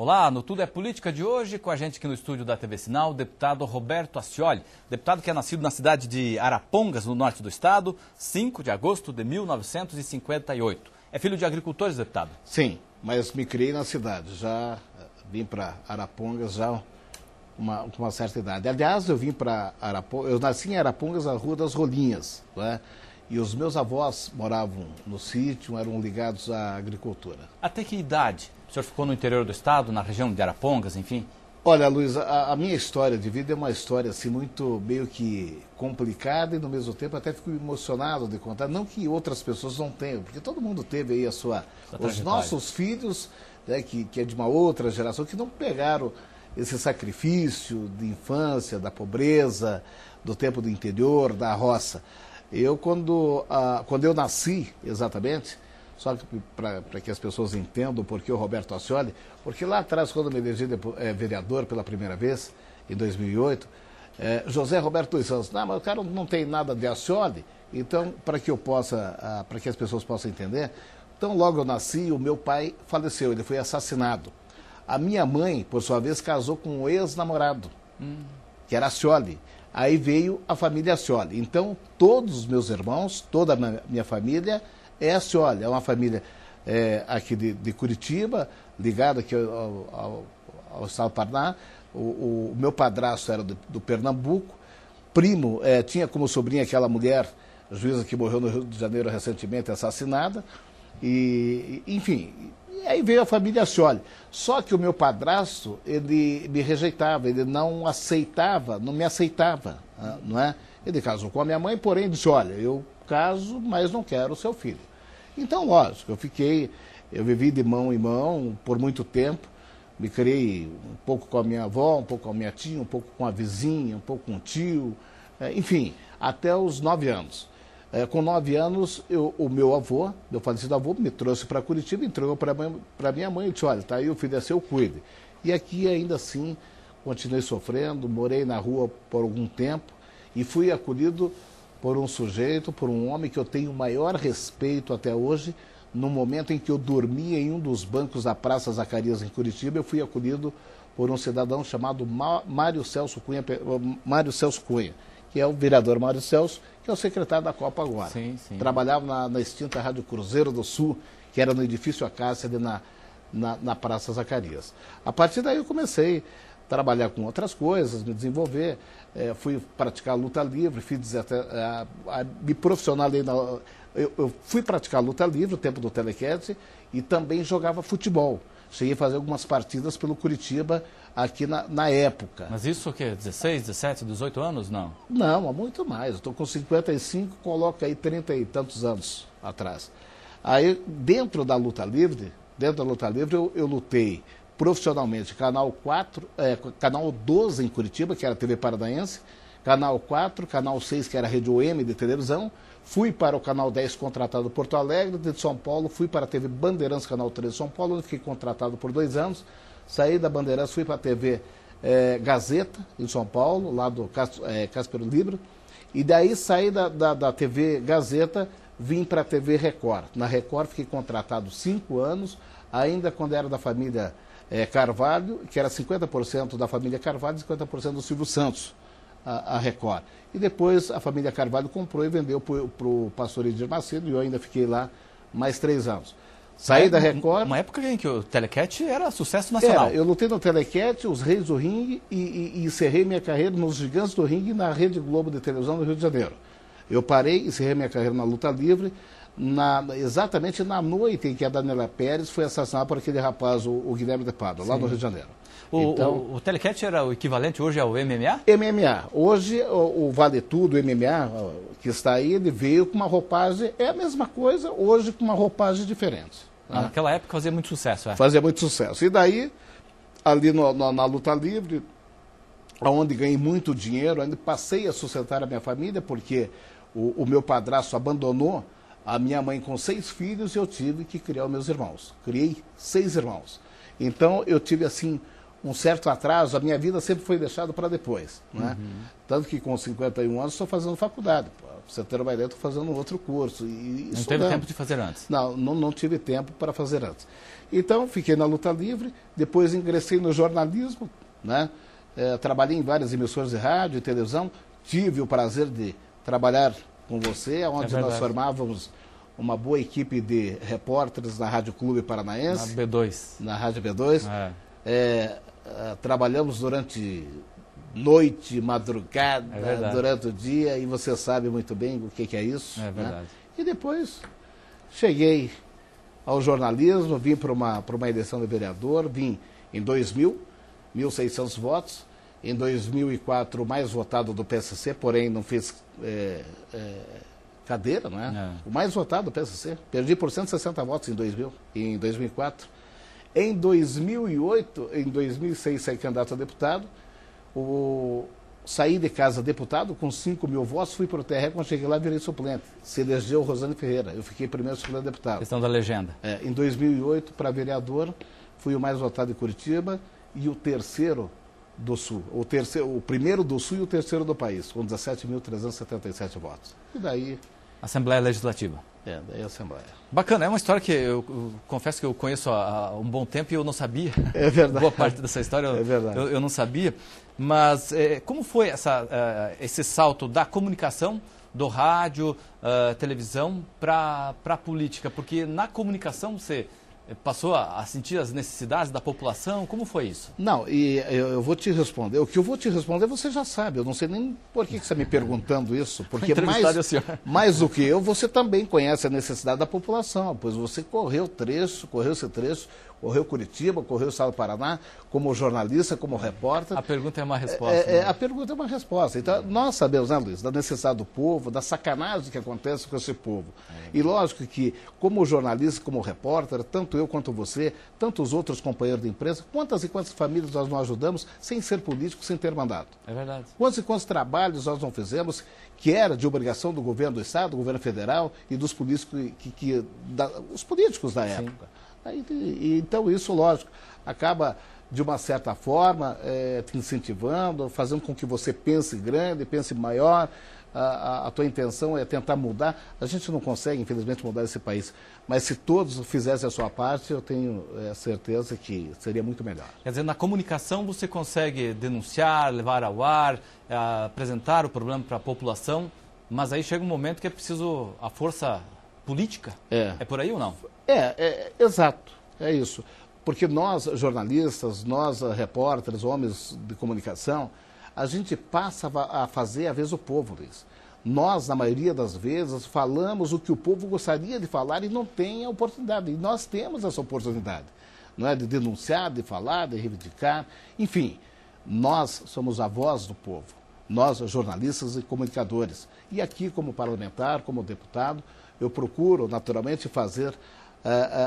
Olá, no Tudo é Política de hoje, com a gente aqui no estúdio da TV Sinal, o deputado Roberto Ascioli, deputado que é nascido na cidade de Arapongas, no norte do estado, 5 de agosto de 1958. É filho de agricultores, deputado? Sim, mas me criei na cidade, já vim para Arapongas já com uma certa idade. Aliás, eu vim para Arapongas, eu nasci em Arapongas, na Rua das Rolinhas, né? E os meus avós moravam no sítio, eram ligados à agricultura. Até que idade? O senhor ficou no interior do estado, na região de Arapongas, enfim? Olha, Luiz, a minha história de vida é uma história assim muito meio que complicada e no mesmo tempo até fico emocionado de contar. Não que outras pessoas não tenham, porque todo mundo teve aí os nossos filhos, né, que é de uma outra geração, que não pegaram esse sacrifício de infância, da pobreza, do tempo do interior, da roça. Eu, quando eu nasci, exatamente, só para que as pessoas entendam por que o Roberto Ascioli, porque lá atrás, quando eu me elegi vereador pela primeira vez, em 2008, José Roberto dos Santos, não, mas o cara não tem nada de Ascioli, então, para que as pessoas possam entender, então logo eu nasci, o meu pai faleceu, ele foi assassinado. A minha mãe, por sua vez, casou com um ex-namorado, que era Ascioli. Aí veio a família Ascioli. Então, todos os meus irmãos, toda a minha família é Ascioli. É uma família aqui de Curitiba, ligada aqui ao estado do Paraná. O meu padrasto era do Pernambuco. Primo, tinha como sobrinha aquela mulher, juíza que morreu no Rio de Janeiro recentemente, assassinada. Enfim, e aí veio a família Ascioli. Só que o meu padrasto, ele me rejeitava, ele não aceitava, não me aceitava, não é? Ele casou com a minha mãe, porém disse, olha, eu caso, mas não quero o seu filho. Então, lógico, eu vivi de mão em mão por muito tempo, me criei um pouco com a minha avó, um pouco com a minha tia, um pouco com a vizinha, um pouco com o tio, enfim, até os 9 anos. Com 9 anos, o meu avô, meu falecido avô, me trouxe para Curitiba, entregou para minha mãe e disse, olha, tá aí o filho é seu, cuide. E aqui, ainda assim, continuei sofrendo, morei na rua por algum tempo e fui acolhido por um sujeito, por um homem que eu tenho o maior respeito até hoje. No momento em que eu dormia em um dos bancos da Praça Zacarias, em Curitiba, eu fui acolhido por um cidadão chamado Mário Celso Cunha, que é o vereador Mário Celso, que é o secretário da Copa agora. Sim, sim. Trabalhava na extinta Rádio Cruzeiro do Sul, que era no edifício Acácia, ali na Praça Zacarias. A partir daí eu comecei a trabalhar com outras coisas, me desenvolver, fui praticar luta livre, me profissionalizei eu fui praticar luta livre, o tempo do telequete, e também jogava futebol. Cheguei a fazer algumas partidas pelo Curitiba aqui na época. Mas isso o quê? 16, 17, 18 anos? Não? Não, há muito mais. Eu estou com 55, coloca aí 30 e tantos anos atrás. Aí, dentro da luta livre, eu lutei profissionalmente Canal 4, Canal 12 em Curitiba, que era a TV Paranaense, Canal 4, Canal 6, que era a Rede OM de televisão, fui para o Canal 10 contratado em Porto Alegre, de São Paulo, fui para a TV Bandeirantes, Canal 13 de São Paulo, onde fiquei contratado por 2 anos, saí da Bandeirantes, fui para a TV Gazeta, em São Paulo, lá do Cáspero Libro, e daí saí da TV Gazeta, vim para a TV Record. Na Record fiquei contratado 5 anos, ainda quando era da família Carvalho, que era 50% da família Carvalho e 50% do Silvio Santos, a Record. E depois a família Carvalho comprou e vendeu para o pastor Edir Macedo, e eu ainda fiquei lá mais 3 anos. Saí da Record... Uma época em que o telequete era sucesso nacional. Eu lutei no telequete, os Reis do Ringue, e encerrei minha carreira nos Gigantes do Ringue na Rede Globo de televisão do Rio de Janeiro. Eu parei, encerrei minha carreira na luta livre, exatamente na noite em que a Daniela Pérez foi assassinada por aquele rapaz, o Guilherme de Pádua, lá no Rio de Janeiro. O telequete era o equivalente hoje ao MMA? MMA. Hoje, o Vale Tudo, o MMA, que está aí, ele veio com uma roupagem, é a mesma coisa, hoje com uma roupagem diferente. Naquela época fazia muito sucesso, Fazia muito sucesso. E daí, ali na luta livre, onde ganhei muito dinheiro, ainda passei a sustentar a minha família, porque o meu padrasto abandonou a minha mãe com 6 filhos e eu tive que criar os meus irmãos. Criei 6 irmãos. Então, eu tive, assim, um certo atraso, a minha vida sempre foi deixada para depois. Né? Tanto que com 51 anos estou fazendo faculdade. Pra você ter uma ideia, estou fazendo outro curso. Não teve tempo de fazer antes? Não tive tempo para fazer antes. Então, fiquei na luta livre, depois ingressei no jornalismo, né? Trabalhei em várias emissoras de rádio e televisão, tive o prazer de trabalhar com você, onde nós formávamos uma boa equipe de repórteres na Rádio Clube Paranaense. Na B2. Na Rádio B2. Trabalhamos durante noite, madrugada, durante o dia, e você sabe muito bem o que é isso. É verdade. Né? E depois cheguei ao jornalismo, vim para uma eleição de vereador, vim em 2000, 1.600 votos. Em 2004, o mais votado do PSC, porém não fiz cadeira, não é? O mais votado do PSC. Perdi por 160 votos em 2004. Em 2008, em 2006, saí candidato a deputado. Saí de casa deputado com 5.000 votos, fui para o TRE, quando cheguei lá virei suplente. Se elegeu Rosane Ferreira. Eu fiquei primeiro suplente deputado. Questão da legenda. Em 2008, para vereador, fui o mais votado em Curitiba e o terceiro do Sul. O primeiro do Sul e o terceiro do país, com 17.377 votos. E daí... Assembleia Legislativa. Daí a Assembleia. Bacana, é uma história que eu confesso que eu conheço há um bom tempo e eu não sabia. É verdade. Boa parte dessa história eu não sabia. Mas como foi esse salto da comunicação, do rádio, televisão, para a política? Porque na comunicação você passou a sentir as necessidades da população? Como foi isso? Não, e eu vou te responder. O que eu vou te responder você já sabe. Eu não sei nem por que você está me perguntando isso. Porque mais do que eu, você também conhece a necessidade da população. Pois você correu esse trecho, correu Curitiba, correu o Estado do Paraná, como jornalista, como repórter. A pergunta é uma resposta. A pergunta é uma resposta. Então, nós sabemos, né, Luiz, da necessidade do povo, da sacanagem que acontece com esse povo. E lógico que, como jornalista, como repórter, tanto eu quanto você, tantos outros companheiros de imprensa, quantas e quantas famílias nós não ajudamos sem ser políticos, sem ter mandato? É verdade. Quantos e quantos trabalhos nós não fizemos que era de obrigação do governo do Estado, do governo federal e dos políticos, os políticos da época. Então isso, lógico, acaba de uma certa forma te incentivando, fazendo com que você pense grande, pense maior. A tua intenção é tentar mudar. A gente não consegue, infelizmente, mudar esse país. Mas se todos fizessem a sua parte, eu tenho certeza que seria muito melhor. Quer dizer, na comunicação você consegue denunciar, levar ao ar, apresentar o problema para a população, mas aí chega um momento que é preciso a força política. É por aí ou não? Exato. É isso. Porque nós, jornalistas, nós, repórteres, homens de comunicação, a gente passa a fazer, às vezes, o povo, Luiz. Nós, na maioria das vezes, falamos o que o povo gostaria de falar e não tem a oportunidade. E nós temos essa oportunidade, não é? De denunciar, de falar, de reivindicar. Enfim, nós somos a voz do povo. Nós, jornalistas e comunicadores. E aqui, como parlamentar, como deputado, eu procuro, naturalmente, fazer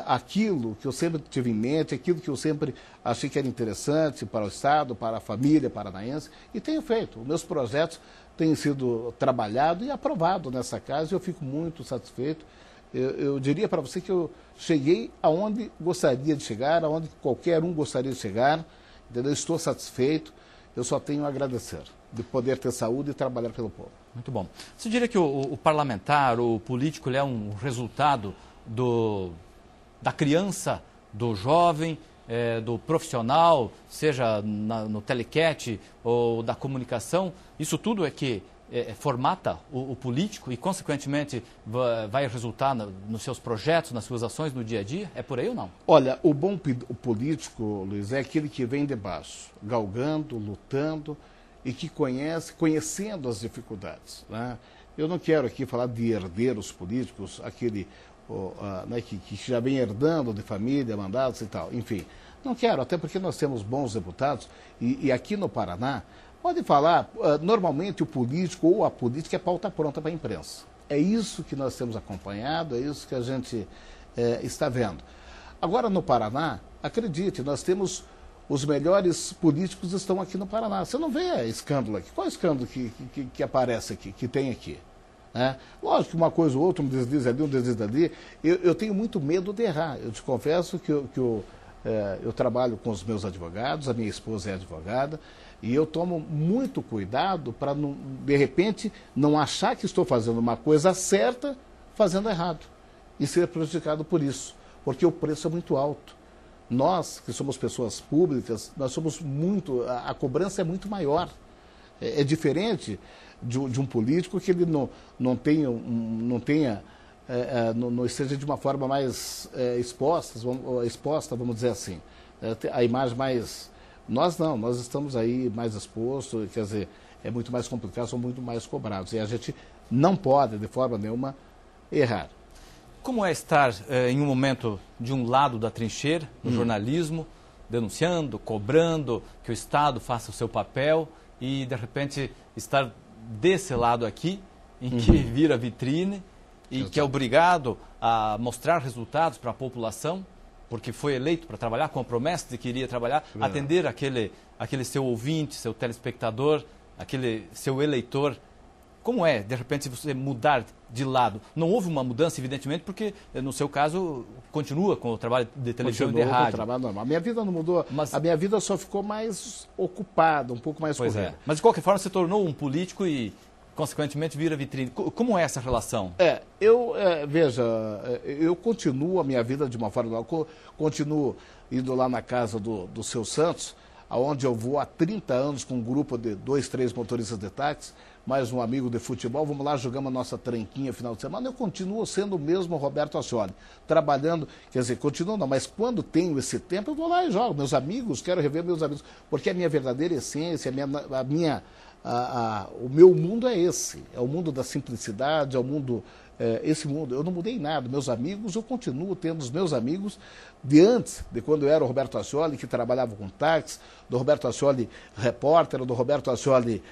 aquilo que eu sempre tive em mente, aquilo que eu sempre achei que era interessante para o Estado, para a família paranaense, e tenho feito. Os meus projetos têm sido trabalhados e aprovados nessa casa, e eu fico muito satisfeito. Eu diria para você que eu cheguei aonde gostaria de chegar, aonde qualquer um gostaria de chegar, entendeu? Estou satisfeito, eu só tenho a agradecer de poder ter saúde e trabalhar pelo povo. Muito bom. Você diria que o parlamentar, o político, ele é um resultado da criança, do jovem, do profissional, seja no telequete ou da comunicação? Isso tudo é que formata o político e, consequentemente, vai resultar nos seus projetos, nas suas ações no dia a dia? É por aí ou não? Olha, o político, Luiz, é aquele que vem de baixo, galgando, lutando e que conhecendo as dificuldades, né? Eu não quero aqui falar de herdeiros políticos, aquele né, que já vem herdando de família, mandatos e tal. Enfim, não quero, até porque nós temos bons deputados e aqui no Paraná, pode falar, normalmente o político ou a política é pauta pronta para a imprensa. É isso que nós temos acompanhado, é isso que a gente está vendo. Agora no Paraná, acredite, nós temos os melhores políticos estão aqui no Paraná. Você não vê escândalo aqui. Qual é o escândalo que aparece aqui, que tem aqui? Lógico que uma coisa ou outra, um deslize ali, um deslize ali. Eu tenho muito medo de errar. Eu te confesso que eu trabalho com os meus advogados, a minha esposa é advogada, e eu tomo muito cuidado para, de repente, não achar que estou fazendo uma coisa certa, fazendo errado, e ser prejudicado por isso, porque o preço é muito alto. Nós, que somos pessoas públicas, nós somos a cobrança é muito maior. É diferente de um político que ele não esteja de uma forma mais exposta, vamos dizer assim. A imagem mais... Nós não, nós estamos aí mais expostos, quer dizer, é muito mais complicado, somos muito mais cobrados. E a gente não pode, de forma nenhuma, errar. Como é estar em um momento de um lado da trincheira, no jornalismo, denunciando, cobrando que o Estado faça o seu papel e, de repente, estar desse lado aqui, em que vira vitrine e que é obrigado a mostrar resultados para a população, porque foi eleito para trabalhar com a promessa de que iria trabalhar, atender aquele seu ouvinte, seu telespectador, aquele seu eleitor. Como é, de repente, você mudar de lado? Não houve uma mudança, evidentemente, porque, no seu caso, continua com o trabalho de televisão e de rádio. Com o trabalho normal. A minha vida não mudou, mas a minha vida só ficou mais ocupada, um pouco mais corrida. Mas, de qualquer forma, você tornou um político e, consequentemente, vira vitrine. Como é essa relação? Veja, eu continuo a minha vida de uma forma... Continuo indo lá na casa do seu Santos, onde eu vou há 30 anos com um grupo de 2, 3 motoristas de táxi, mais um amigo de futebol, vamos lá, jogamos a nossa tranquinha final de semana. Eu continuo sendo o mesmo Roberto Ascioli, trabalhando, quer dizer, continuo não, mas quando tenho esse tempo, eu vou lá e jogo. Meus amigos, quero rever meus amigos, porque a minha verdadeira essência, o meu mundo é esse, é o mundo da simplicidade, é o mundo... esse mundo, eu não mudei nada, meus amigos, eu continuo tendo os meus amigos de antes, de quando eu era o Roberto Ascioli, que trabalhava com táxi, do Roberto Ascioli repórter, do Roberto Ascioli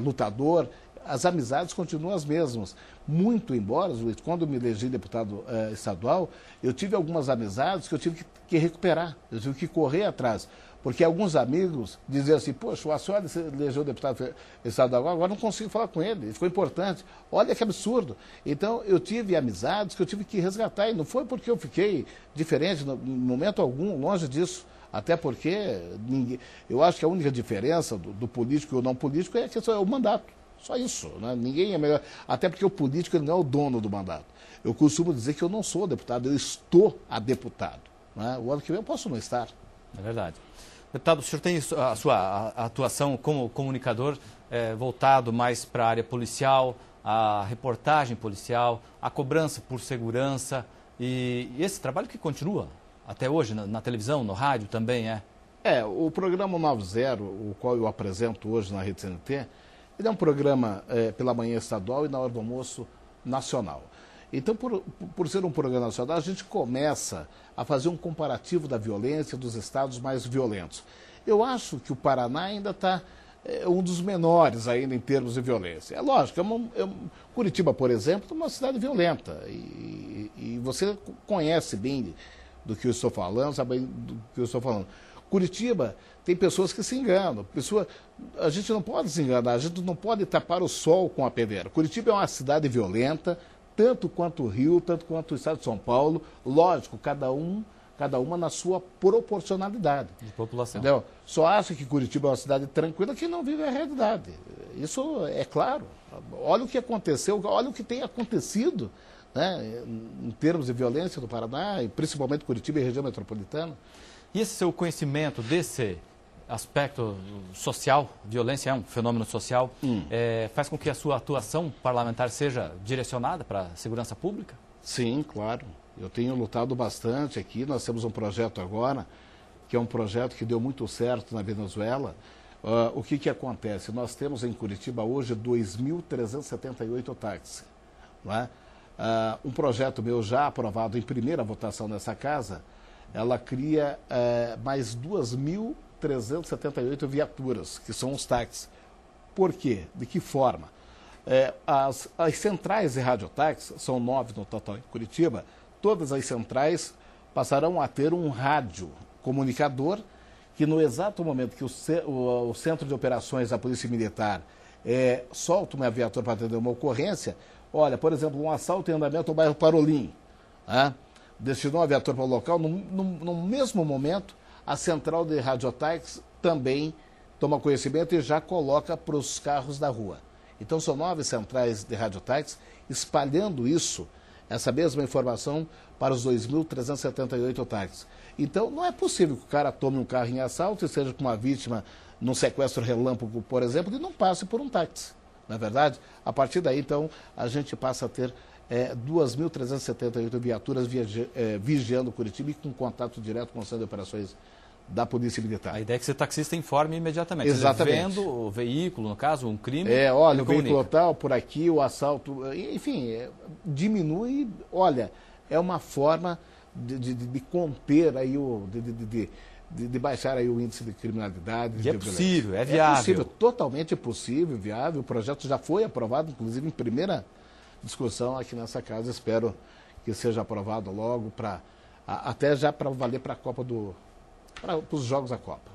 lutador, as amizades continuam as mesmas. Muito embora, Luiz, quando eu me elegi deputado estadual, eu tive algumas amizades que eu tive que recuperar, eu tive que correr atrás. Porque alguns amigos diziam assim, poxa, o Ascioli se elegeu deputado estadual, agora não consigo falar com ele, ficou importante. Olha que absurdo. Então, eu tive amizades que eu tive que resgatar, e não foi porque eu fiquei diferente, no momento algum, longe disso. Até porque eu acho que a única diferença do político e o não político é que é o mandato. Só isso. Né? Ninguém é melhor. Até porque o político ele não é o dono do mandato. Eu costumo dizer que eu não sou deputado, eu estou a deputado. Né? O ano que vem eu posso não estar. É verdade. Deputado, o senhor tem a sua atuação como comunicador voltado mais para a área policial, a reportagem policial, a cobrança por segurança e esse trabalho que continua até hoje na televisão, no rádio também o programa 90, o qual eu apresento hoje na Rede CNT, ele é um programa pela manhã estadual e na hora do almoço nacional. Então, por ser um programa nacional, a gente começa a fazer um comparativo da violência dos estados mais violentos. Eu acho que o Paraná ainda está um dos menores ainda em termos de violência. É lógico, Curitiba, por exemplo, é uma cidade violenta. E você conhece bem do que eu estou falando, sabe bem do que eu estou falando. Curitiba tem pessoas que se enganam. A gente não pode se enganar, a gente não pode tapar o sol com a peneira. Curitiba é uma cidade violenta, tanto quanto o Rio, tanto quanto o estado de São Paulo. Lógico, cada uma na sua proporcionalidade. De população. Entendeu? Só acha que Curitiba é uma cidade tranquila quem não vive a realidade. Isso é claro. Olha o que aconteceu, olha o que tem acontecido, né, em termos de violência no Paraná, e principalmente Curitiba e região metropolitana. E esse seu conhecimento desse aspecto social, violência é um fenômeno social, faz com que a sua atuação parlamentar seja direcionada para a segurança pública? Sim, claro. Eu tenho lutado bastante aqui. Nós temos um projeto agora, que é um projeto que deu muito certo na Venezuela. O que acontece? Nós temos em Curitiba hoje 2.378 táxis. Não é? Um projeto meu já aprovado em primeira votação nessa casa, ela cria mais 2.378 viaturas, que são os táxis. Por quê? De que forma? As centrais de radiotáxi, são 9 no total em Curitiba, todas as centrais passarão a ter um rádio comunicador que no exato momento que o Centro de Operações da Polícia Militar solta uma viatura para atender uma ocorrência, olha, por exemplo, um assalto em andamento no bairro Parolim, né? destinou a viatura para o local. No mesmo momento, a central de radiotáxi também toma conhecimento e já coloca para os carros da rua. Então são 9 centrais de radiotáxi espalhando essa mesma informação para os 2.378 táxis. Então não é possível que o cara tome um carro em assalto e seja com uma vítima num sequestro relâmpago, por exemplo, e não passe por um táxi. Na verdade, a partir daí, então, a gente passa a ter 2.378 viaturas vigiando Curitiba e com contato direto com o Centro de Operações da Polícia Militar. A ideia é que esse taxista informe imediatamente. Exatamente. Vendo o veículo, no caso, um crime. Olha, o veículo tal, por aqui, o assalto, enfim, diminui. Olha, é uma forma de conter aí de baixar aí o índice de criminalidade. E é possível, é viável. É possível, totalmente possível, viável. O projeto já foi aprovado, inclusive em primeira discussão aqui nessa casa. Espero que seja aprovado logo, até já para valer para a Copa para os Jogos da Copa.